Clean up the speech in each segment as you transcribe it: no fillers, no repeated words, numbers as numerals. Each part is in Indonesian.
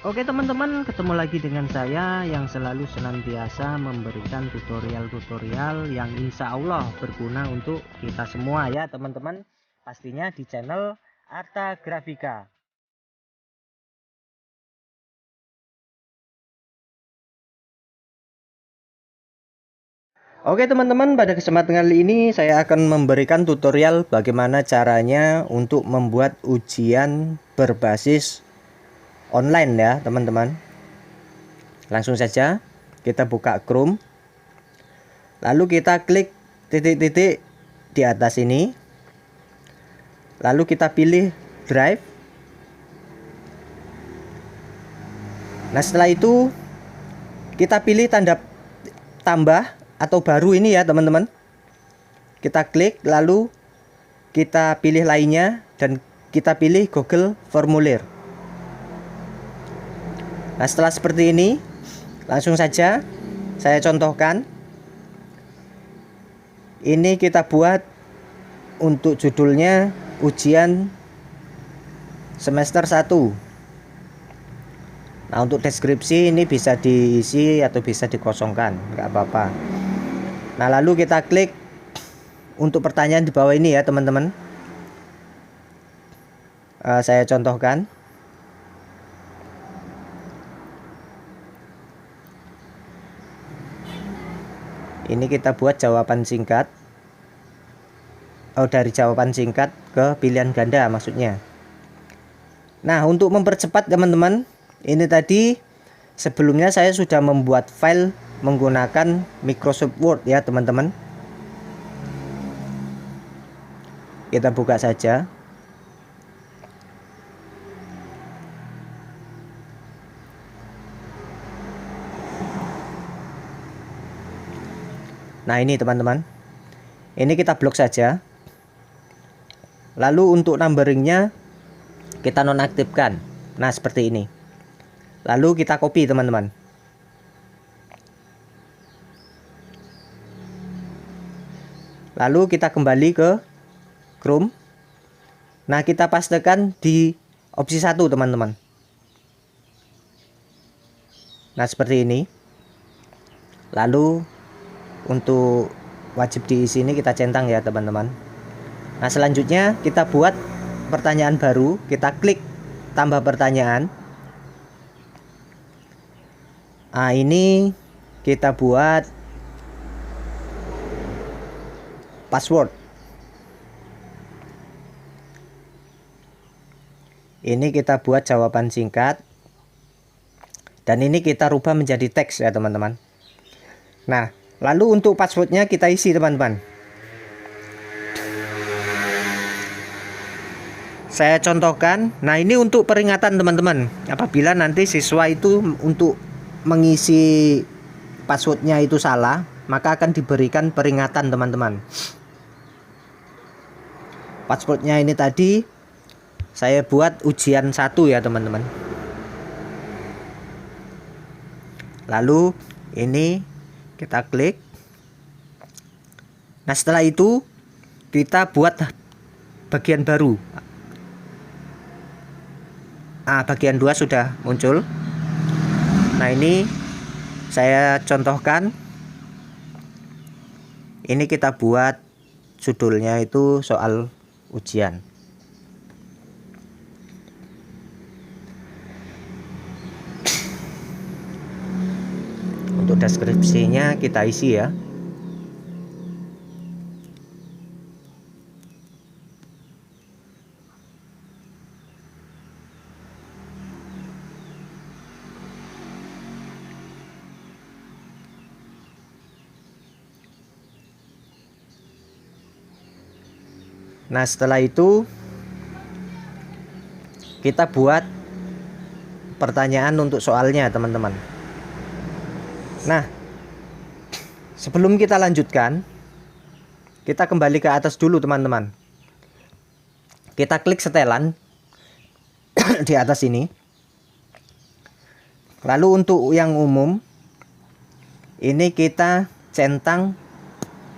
Oke teman-teman, ketemu lagi dengan saya yang selalu senantiasa memberikan tutorial-tutorial yang insya Allah berguna untuk kita semua ya teman-teman. Pastinya di channel Arta Grafika. Oke teman-teman, pada kesempatan kali ini saya akan memberikan tutorial bagaimana caranya untuk membuat ujian berbasis online ya teman-teman. Langsung saja kita buka Chrome, lalu kita klik titik-titik di atas ini, lalu kita pilih Drive. Nah setelah itu kita pilih tanda tambah atau baru ini ya teman-teman. Kita klik, lalu kita pilih lainnya dan kita pilih Google Formulir. Nah setelah seperti ini, langsung saja saya contohkan. Ini kita buat untuk judulnya ujian semester 1. Nah untuk deskripsi ini bisa diisi atau bisa dikosongkan, nggak apa-apa. Nah lalu kita klik untuk pertanyaan di bawah ini ya teman-teman. Saya contohkan. Ini kita buat jawaban singkat. Dari jawaban singkat ke pilihan ganda maksudnya. Nah untuk mempercepat teman-teman, ini tadi sebelumnya saya sudah membuat file menggunakan Microsoft Word ya teman-teman. Kita buka saja. Nah ini teman-teman, ini kita blok saja. Lalu untuk numberingnya kita nonaktifkan. Nah seperti ini. Lalu kita copy teman-teman. Lalu kita kembali ke Chrome. Nah kita pastekan di opsi 1 teman-teman. Nah seperti ini. Lalu untuk wajib diisi ini kita centang ya teman-teman. Nah selanjutnya kita buat pertanyaan baru. Kita klik tambah pertanyaan. Nah ini kita buat password. Ini kita buat jawaban singkat. Dan ini kita rubah menjadi teks ya teman-teman. Nah lalu untuk passwordnya kita isi teman-teman. Saya contohkan. Nah ini untuk peringatan teman-teman. Apabila nanti siswa itu untuk mengisi passwordnya itu salah, maka akan diberikan peringatan teman-teman. Passwordnya ini tadi saya buat ujian 1 ya teman-teman. Lalu ini kita klik. Nah setelah itu kita buat bagian baru. Bagian 2 sudah muncul. Nah ini saya contohkan. Ini kita buat judulnya itu soal ujian. Untuk deskripsinya kita isi ya. Nah setelah itu kita buat pertanyaan untuk soalnya teman-teman. Nah sebelum kita lanjutkan, kita kembali ke atas dulu teman-teman. Kita klik setelan di atas ini. Lalu untuk yang umum ini kita centang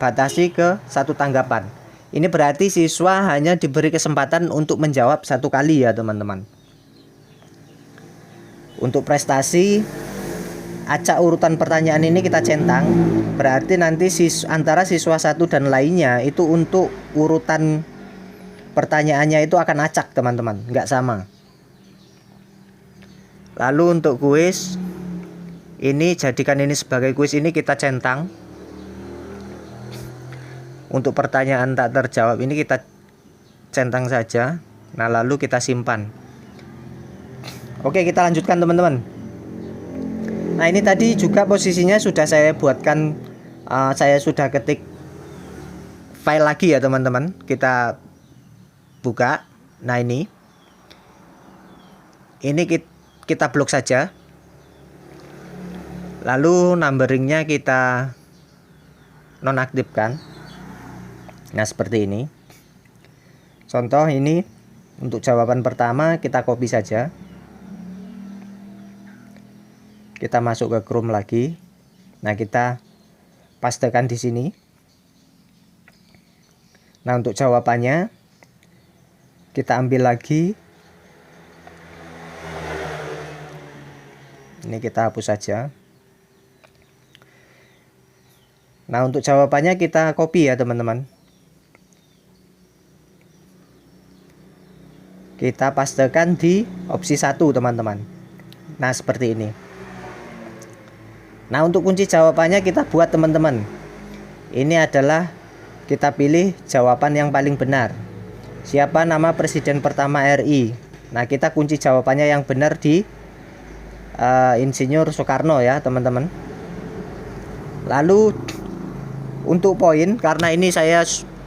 batasi ke 1 tanggapan. Ini berarti siswa hanya diberi kesempatan untuk menjawab 1 kali ya teman-teman. Untuk prestasi, acak urutan pertanyaan ini kita centang. Berarti nanti antara siswa satu dan lainnya itu untuk urutan pertanyaannya itu akan acak teman-teman, nggak sama. Lalu untuk kuis, ini jadikan ini sebagai kuis, ini kita centang. Untuk pertanyaan tak terjawab ini kita centang saja. Nah lalu kita simpan. Oke, kita lanjutkan teman-teman. Nah ini tadi juga posisinya sudah saya buatkan, saya sudah ketik file lagi ya teman-teman. Kita buka. Nah ini kita blok saja. Lalu numberingnya kita nonaktifkan. Nah seperti ini. Contoh ini untuk jawaban pertama kita copy saja. Kita masuk ke Chrome lagi. Nah kita pastekan di sini. Nah untuk jawabannya kita ambil lagi. Ini kita hapus saja. Nah untuk jawabannya kita copy ya teman-teman. Kita pastekan di opsi 1 teman-teman. Nah seperti ini. Nah untuk kunci jawabannya kita buat teman-teman. Ini adalah kita pilih jawaban yang paling benar. Siapa nama presiden pertama RI? Nah kita kunci jawabannya yang benar di Insinyur Soekarno ya teman-teman. Lalu untuk poin, karena ini saya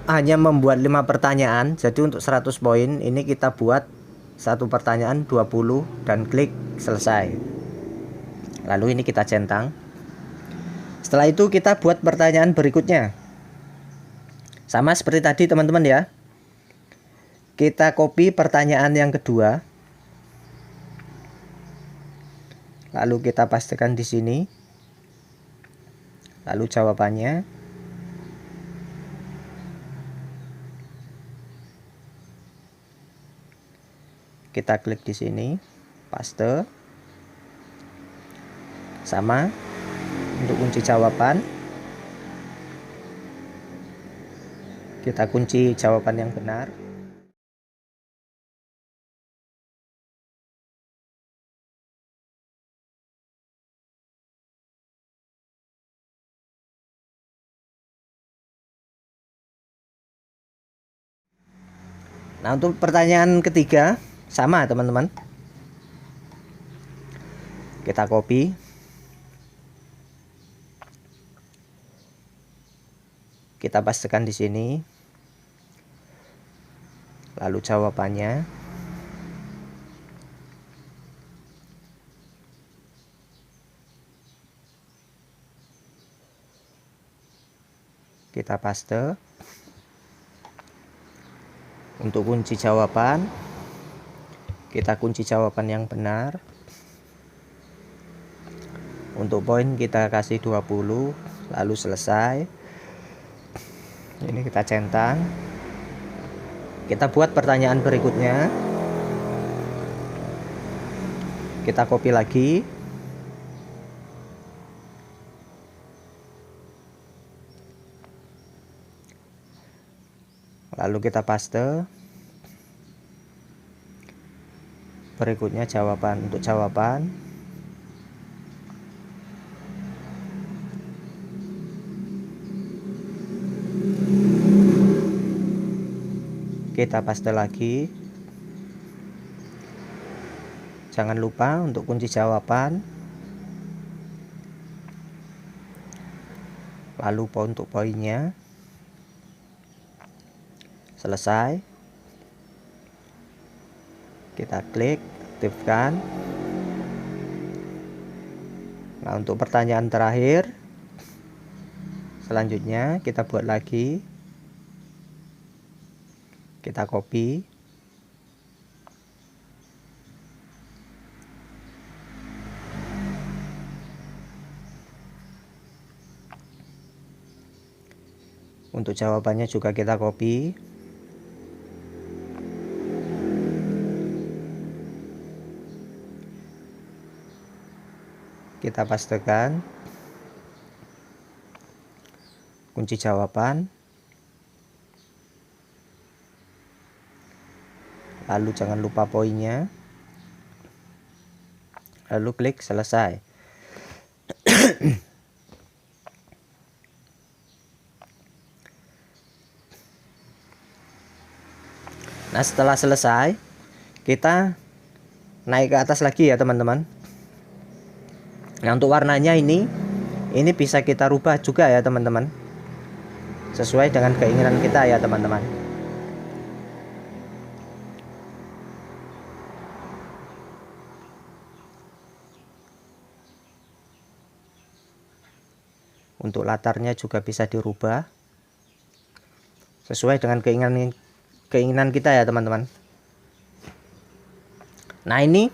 hanya membuat 5 pertanyaan, jadi untuk 100 poin ini kita buat satu pertanyaan 20 dan klik selesai. Lalu ini kita centang. Setelah itu kita buat pertanyaan berikutnya. Sama seperti tadi teman-teman ya. Kita copy pertanyaan yang kedua. Lalu kita pastikan di sini. Lalu jawabannya. Kita klik di sini, paste. Sama untuk kunci jawaban. Kita kunci jawaban yang benar. Nah, untuk pertanyaan ketiga sama teman-teman. Kita copy. Kita pastekan di sini. Lalu jawabannya. Kita paste. Untuk kunci jawaban, kita kunci jawaban yang benar. Untuk poin kita kasih 20, lalu selesai. Ini kita centang. Kita buat pertanyaan berikutnya. Kita copy lagi. Lalu kita paste. Berikutnya jawaban. Untuk jawaban kita paste lagi. Jangan lupa untuk kunci jawaban. Lalu untuk poinnya. Selesai. Kita klik, aktifkan. Nah untuk pertanyaan terakhir, selanjutnya kita buat lagi. Kita copy. Untuk jawabannya juga kita copy. kita pastekan kunci jawaban, lalu jangan lupa poinnya, lalu klik selesai. Nah, setelah selesai, kita naik ke atas lagi ya teman-teman. Nah, untuk warnanya ini bisa kita rubah juga ya teman-teman, sesuai dengan keinginan kita ya teman-teman. Untuk latarnya juga bisa dirubah sesuai dengan keinginan kita ya teman-teman. Nah, ini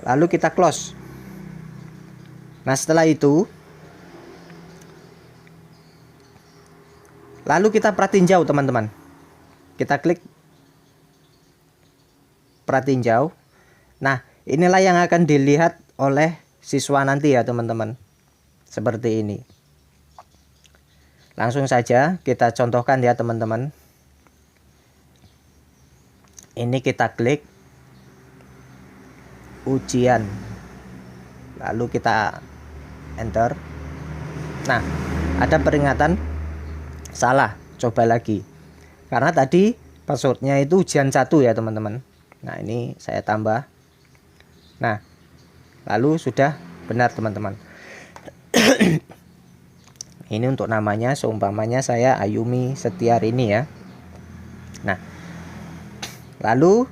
lalu kita close. Nah, setelah itu lalu kita pratinjau teman-teman. Kita klik pratinjau. Nah, inilah yang akan dilihat oleh siswa nanti ya teman-teman. Seperti ini. Langsung saja kita contohkan ya teman-teman. Ini kita klik ujian, lalu kita enter. Nah, ada peringatan salah, coba lagi, karena tadi passwordnya itu ujian 1 ya teman-teman. Nah, ini saya tambah. Nah, lalu sudah benar teman-teman. Ini untuk namanya, seumpamanya saya Ayumi Setiarini ya. Nah, lalu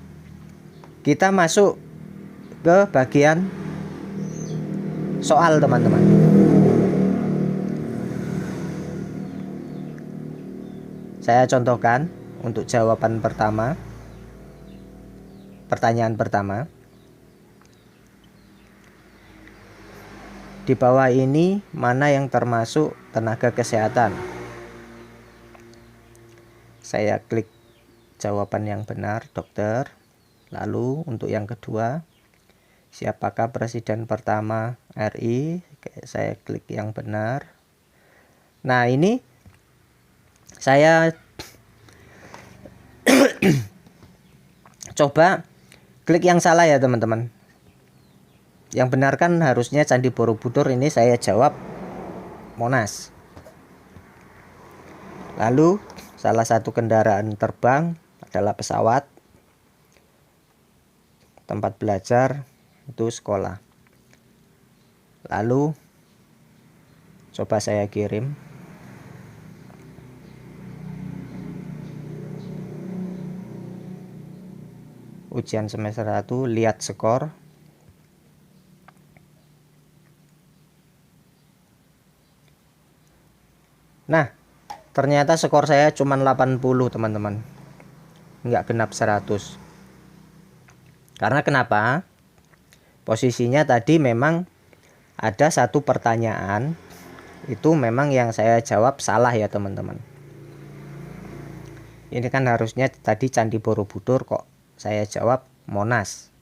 kita masuk ke bagian soal teman-teman. Saya contohkan untuk jawaban pertama, pertanyaan pertama. Di bawah ini mana yang termasuk tenaga kesehatan? Saya klik jawaban yang benar, dokter. Lalu untuk yang kedua, siapakah presiden pertama RI? Saya klik yang benar. Nah, ini saya coba klik yang salah ya teman-teman. Yang benar kan harusnya Candi Borobudur, ini saya jawab Monas. Lalu salah satu kendaraan terbang adalah pesawat. Tempat belajar itu sekolah. Lalu coba saya kirim. Ujian semester 1, lihat skor. Nah, ternyata skor saya cuma 80 teman-teman, nggak genap 100. Karena kenapa? Posisinya tadi memang ada satu pertanyaan itu memang yang saya jawab salah ya teman-teman. Ini kan harusnya tadi Candi Borobudur, kok saya jawab Monas.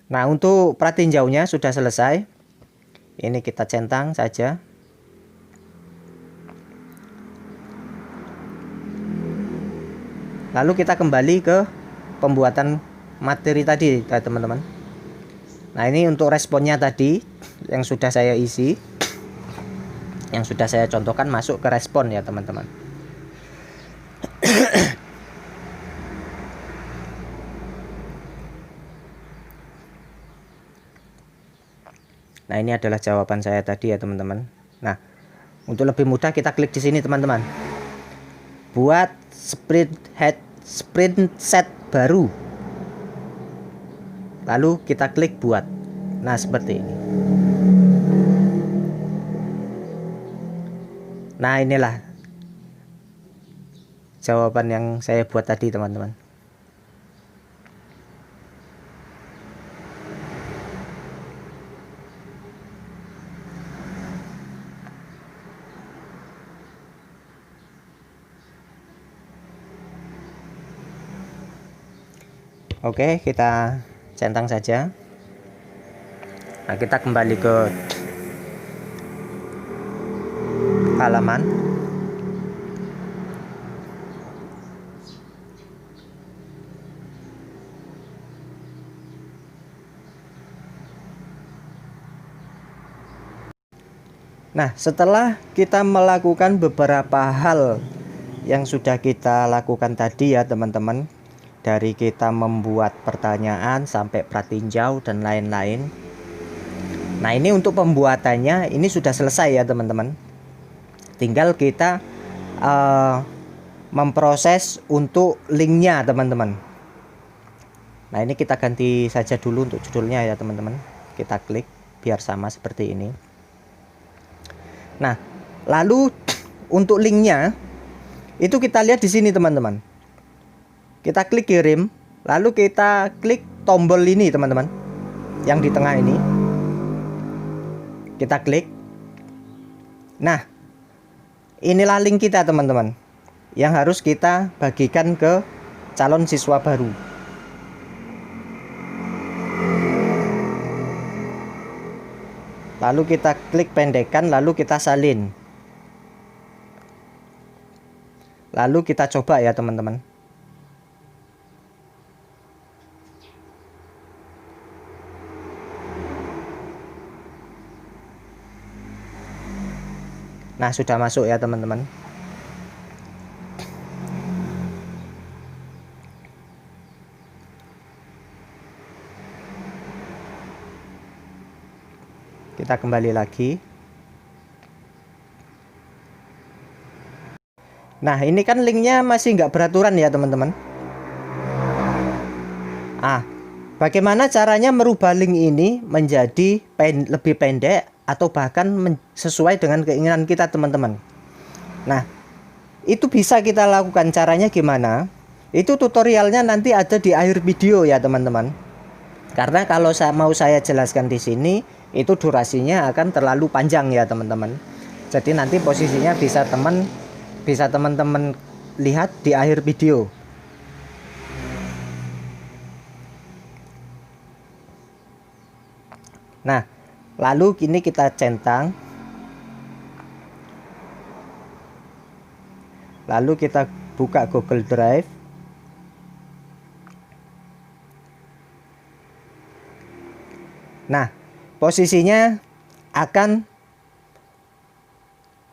Nah, untuk pratinjaunya sudah selesai. Ini kita centang saja. Lalu kita kembali ke pembuatan materi tadi ya teman-teman. Nah, ini untuk responnya tadi yang sudah saya isi, yang sudah saya contohkan, masuk ke respon ya teman-teman. Nah, ini adalah jawaban saya tadi ya teman-teman. Nah, untuk lebih mudah kita klik di sini teman-teman. Buat sprint set baru. Lalu kita klik buat. Nah, seperti ini. Nah, inilah jawaban yang saya buat tadi teman-teman. Oke, kita centang saja. Nah, kita kembali ke halaman. Nah, setelah kita melakukan beberapa hal yang sudah kita lakukan tadi ya teman-teman, dari kita membuat pertanyaan sampai pratinjau dan lain-lain. Nah, ini untuk pembuatannya ini sudah selesai ya teman-teman. Tinggal kita memproses untuk linknya teman-teman. Nah, ini kita ganti saja dulu untuk judulnya ya teman-teman. Kita klik biar sama seperti ini. Nah, lalu untuk linknya itu kita lihat di sini teman-teman. Kita klik kirim, lalu kita klik tombol ini teman-teman, yang di tengah ini. Kita klik. Nah, inilah link kita teman-teman, yang harus kita bagikan ke calon siswa baru. Lalu kita klik pendekan, lalu kita salin. Lalu kita coba ya teman-teman. Nah, sudah masuk ya teman-teman. Kita kembali lagi. Nah, ini kan linknya masih nggak beraturan ya teman-teman. Bagaimana caranya merubah link ini menjadi lebih pendek atau bahkan sesuai dengan keinginan kita teman-teman. Nah, itu bisa kita lakukan. Caranya gimana? Itu tutorialnya nanti ada di akhir video ya teman-teman. Karena kalau saya jelaskan di sini, itu durasinya akan terlalu panjang ya teman-teman. Jadi nanti posisinya bisa teman-teman lihat di akhir video. Nah, lalu kini kita centang. Lalu kita buka Google Drive. Nah, posisinya akan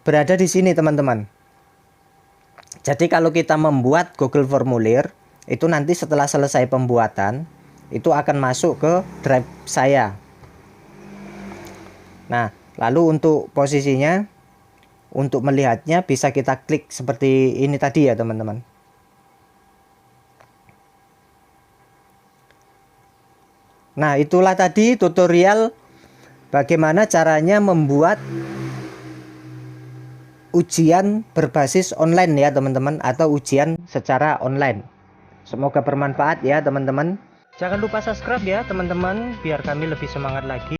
berada di sini teman-teman. Jadi kalau kita membuat Google Formulir, itu nanti setelah selesai pembuatan, itu akan masuk ke drive saya. Nah, lalu untuk posisinya, untuk melihatnya bisa kita klik seperti ini tadi ya teman-teman. Nah, itulah tadi tutorial bagaimana caranya membuat ujian berbasis online ya teman-teman, atau ujian secara online. Semoga bermanfaat ya teman-teman. Jangan lupa subscribe ya teman-teman, biar kami lebih semangat lagi.